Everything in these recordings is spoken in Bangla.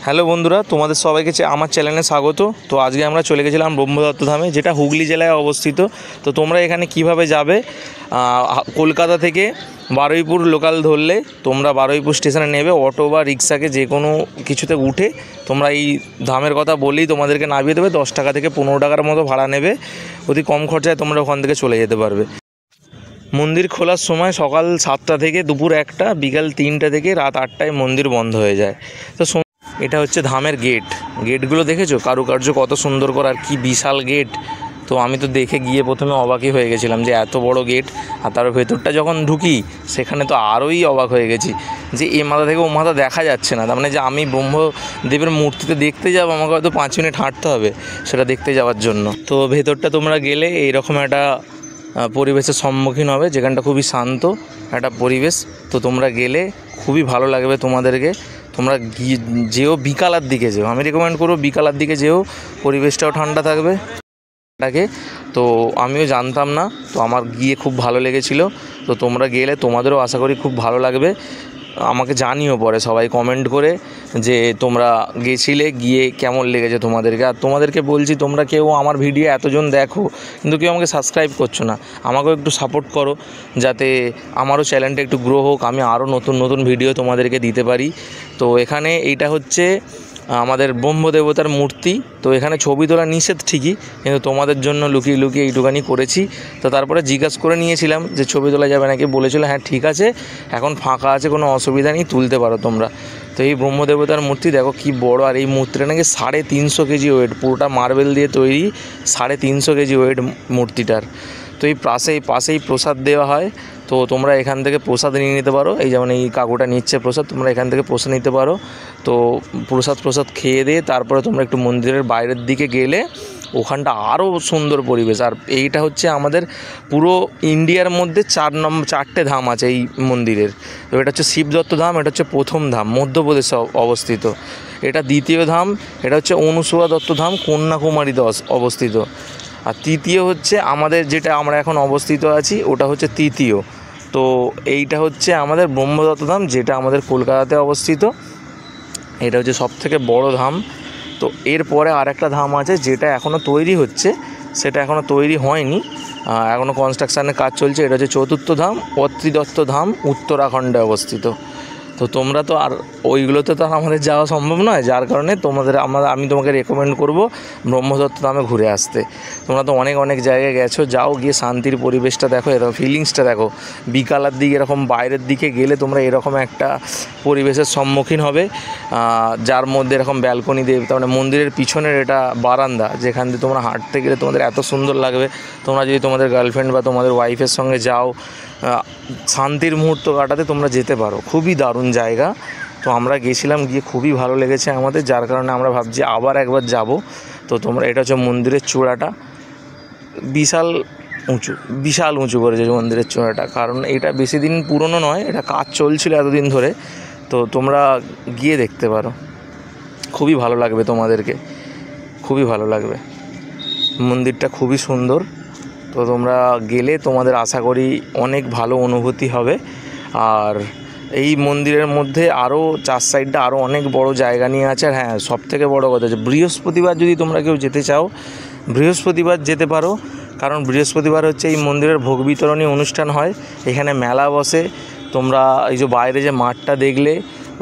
হ্যালো বন্ধুরা, তোমাদের সবাইকে আমার চ্যানেলে স্বাগত। তো আজকে আমরা চলে গেছিলাম ব্রহ্মদত্ত ধামে, যেটা হুগলি জেলায় অবস্থিত। তো তোমরা এখানে কিভাবে যাবে, কলকাতা থেকে বারুইপুর লোকাল ধরলে তোমরা বারুইপুর স্টেশনে নেবে অটো বা রিক্সাকে যে কোনো কিছুতে উঠে তোমরা এই ধামের কথা বললেই তোমাদেরকে নামিয়ে দেবে। 10 টাকা থেকে 15 টাকার মতো ভাড়া নেবে, অতি কম খরচায় তোমরা ওখান থেকে চলে যেতে পারবে। মন্দির খোলার সময় সকাল 7টা থেকে দুপুর 1টা, বিকাল 3টা থেকে রাত 8টায় মন্দির বন্ধ হয়ে যায়। তো এটা হচ্ছে ধামের গেটগুলো দেখেছো কারুকার্য কত সুন্দর করা, আর কি বিশাল গেট। তো আমি তো দেখে গিয়ে প্রথমে অবাকই হয়ে গেছিলাম যে এত বড় গেট, আর তার ভেতরটা যখন ঢুকি সেখানে তো আরোই অবাক হয়ে গেছি যে এ মাথা থেকে ও মাথা দেখা যাচ্ছে না। তার মানে যে আমি ব্রহ্মদেবের মূর্তিতে দেখতে যাবো, আমাকে হয়তো 5 মিনিট হাঁটতে হবে সেটা দেখতে যাওয়ার জন্য। তো ভেতরটা তোমরা গেলে এইরকম একটা পরিবেশের সম্মুখীন হবে, যেখানটা খুবই শান্ত একটা পরিবেশ। তো তোমরা গেলে খুবই ভালো লাগবে তোমাদেরকে। তোমরা যেও বিকালের দিকে যেও, আমি রেকমেন্ড করবো বিকালের দিকে যেও, পরিবেশটাও ঠান্ডা থাকবে। তো আমিও জানতাম না, তো আমার গিয়ে খুব ভালো লেগেছিলো। তো তোমরা গেলে তোমাদেরও আশা করি খুব ভালো লাগবে। আমাকে জানিও পরে সবাই কমেন্ট করে যে তোমরা গিয়ে কেমন লেগেছে তোমাদেরকে। আর তোমাদেরকে বলছি, তোমরা কেউ আমার ভিডিও এতজন দেখো কিন্তু কেউ আমাকে সাবস্ক্রাইব করছো না, আমাকেও একটু সাপোর্ট করো যাতে আমারও চ্যানেলটা একটু গ্রো হোক, আমি আরও নতুন নতুন ভিডিও তোমাদেরকে দিতে পারি। তো এখানে এইটা হচ্ছে আমাদের ব্রহ্মদেবতার মূর্তি। তো এখানে ছবি তোলা নিষেধ ঠিকই, কিন্তু তোমাদের জন্য লুকিয়ে লুকিয়ে এইটুখানি করেছি। তো তারপরে জিজ্ঞাসা করে নিয়েছিলাম যে ছবি তোলা যাবে নাকি, বলেছিল হ্যাঁ ঠিক আছে, এখন ফাঁকা আছে, কোনো অসুবিধা নেই, তুলতে পারো তোমরা। তো এই ব্রহ্মদেবতার মূর্তি দেখো কি বড়, আর এই মূর্তিটা নাকি 350 কেজি ওয়েট, পুরোটা মার্বেল দিয়ে তৈরি, 350 কেজি ওয়েট মূর্তিটার। তো এই পাশেই প্রসাদ দেওয়া হয়। তো তোমরা এখান থেকে প্রসাদ নিয়ে নিতে পারো, এই যেমন এই কাকুটা নিচ্ছে প্রসাদ, তোমরা এখান থেকে প্রসাদ নিতে পারো। তো প্রসাদ খেয়ে দিয়ে তারপরে তোমরা একটু মন্দিরের বাইরের দিকে গেলে ওখানটা আরও সুন্দর পরিবেশ। আর এইটা হচ্ছে আমাদের পুরো ইন্ডিয়ার মধ্যে 4টে ধাম আছে এই মন্দিরের। তো এটা হচ্ছে শিবদত্ত ধাম, এটা হচ্ছে প্রথম ধাম, মধ্যপ্রদেশে অবস্থিত। এটা দ্বিতীয় ধাম, এটা হচ্ছে অনুসুয়া দত্ত ধাম, কন্যাকুমারীতে অবস্থিত। আর তৃতীয় হচ্ছে আমাদের যেটা আমরা এখন অবস্থিত আছি, ওটা হচ্ছে তৃতীয়। তো এইটা হচ্ছে আমাদের ব্রহ্মদত্ত ধাম, যেটা আমাদের কলকাতাতে অবস্থিত। এটা হচ্ছে সবথেকে বড় ধাম। তো এরপরে আরেকটা ধাম আছে যেটা এখনও তৈরি হচ্ছে, সেটা এখনও তৈরি হয়নি, এখনও কনস্ট্রাকশানের কাজ চলছে। এটা হচ্ছে চতুর্থ ধাম, অত্রিদত্ত ধাম, উত্তরাখণ্ডে অবস্থিত। তো তোমরা তো আর ওইগুলোতে তো আর আমাদের যাওয়া সম্ভব নয়, যার কারণে আমি তোমাকে রেকমেন্ড করব ব্রহ্মদত্ত ধামে ঘুরে আসতে। তোমরা তো অনেক জায়গায় গেছো, যাও গিয়ে শান্তির পরিবেশটা দেখো, এরকম ফিলিংসটা দেখো। বিকালের দিকে এরকম বাইরের দিকে গেলে তোমরা এরকম একটা পরিবেশের সম্মুখীন হবে, যার মধ্যে এরকম ব্যালকনি দিয়ে, তার মানে মন্দিরের পিছনের এটা বারান্দা, যেখান দিয়ে তোমরা হাঁটতে গেলে তোমাদের এত সুন্দর লাগবে। তোমরা যদি তোমাদের গার্লফ্রেন্ড বা তোমাদের ওয়াইফের সঙ্গে যাও, শান্তির মুহূর্ত কাটাতে তোমরা যেতে পারো, খুবই দারুণ জায়গা। তো আমরা গেছিলাম, গিয়ে খুবই ভালো লেগেছে আমাদের, যার কারণে আমরা ভাবছি আবার একবার যাব। তো তোমরা, এটা হচ্ছে মন্দিরের চূড়াটা, বিশাল উঁচু করেছে মন্দিরের চূড়াটা, কারণ এটা বেশি দিন পুরনো নয়, এটা কাজ চলছিল এতদিন ধরে। তো তোমরা গিয়ে দেখতে পারো, খুবই ভালো লাগবে তোমাদেরকে, খুবই ভালো লাগবে। মন্দিরটা খুবই সুন্দর। তো তোমরা গেলে তোমাদের আশা করি অনেক ভালো অনুভূতি হবে। আর এই মন্দিরের মধ্যে আরও 4 সাইডটা আরও অনেক বড় জায়গা নিয়ে আছে। আর হ্যাঁ, সবথেকে বড় কথা হচ্ছে বৃহস্পতিবার যদি তোমরা কেউ যেতে চাও, বৃহস্পতিবার যেতে পারো, কারণ বৃহস্পতিবার হচ্ছে এই মন্দিরের ভোগ বিতরণী অনুষ্ঠান হয়। এখানে মেলা বসে। তোমরা এই যে বাইরে যে মাঠটা দেখলে,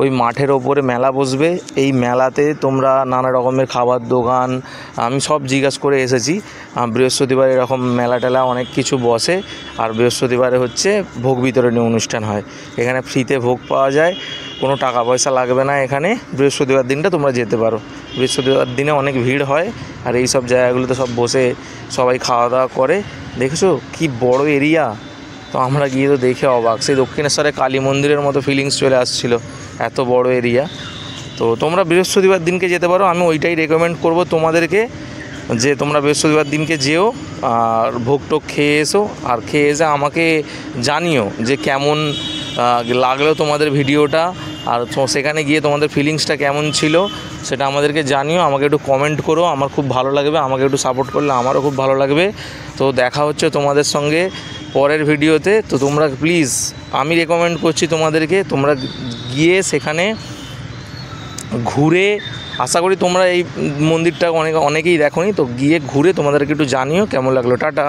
ওই মাঠের ওপরে মেলা বসবে। এই মেলাতে তোমরা নানা রকমের খাবার দোকান, আমি সব জিজ্ঞাসা করে এসেছি। বৃহস্পতিবার এরকম মেলা টেলা অনেক কিছু বসে। আর বৃহস্পতিবারে হচ্ছে ভোগ বিতরণী অনুষ্ঠান হয়। এখানে ফ্রিতে ভোগ পাওয়া যায়, কোনো টাকা পয়সা লাগবে না। এখানে বৃহস্পতিবার দিনটা তোমরা যেতে পারো। বৃহস্পতিবার দিনে অনেক ভিড় হয়, আর এই সব জায়গাগুলোতে সব বসে সবাই খাওয়া দাওয়া করে। দেখেছো কি বড় এরিয়া। তো আমরা গিয়ে তো দেখে অবাক, সেই দক্ষিণেশ্বরে কালী মন্দিরের মতো ফিলিংস চলে আসছিলো, এত বড় এরিয়া। তো তোমরা বৃহস্পতিবার দিনকে যেতে পারো, আমি ওইটাই রেকমেন্ড করব তোমাদেরকে, যে তোমরা বৃহস্পতিবার দিনকে যেও আর ভোগ টোগ খেয়ে এসো। আর খেয়ে এসে আমাকে জানিও যে কেমন লাগলো তোমাদের ভিডিওটা, আর সেখানে গিয়ে তোমাদের ফিলিংসটা কেমন ছিল সেটা আমাদেরকে জানিও। আমাকে একটু কমেন্ট করো, আমার খুব ভালো লাগবে। আমাকে একটু সাপোর্ট করলে আমারও খুব ভালো লাগবে। তো দেখা হচ্ছে তোমাদের সঙ্গে পরের ভিডিওতে। তো তোমরা প্লিজ, আমি রেকমেন্ড করছি তোমাদেরকে, তোমরা গিয়ে সেখানে ঘুরে আশা করি তোমরা এই মন্দিরটা অনেকেই দেখোনি, তো গিয়ে ঘুরে তোমাদেরকে একটু জানিও কেমন লাগলো। টাটা।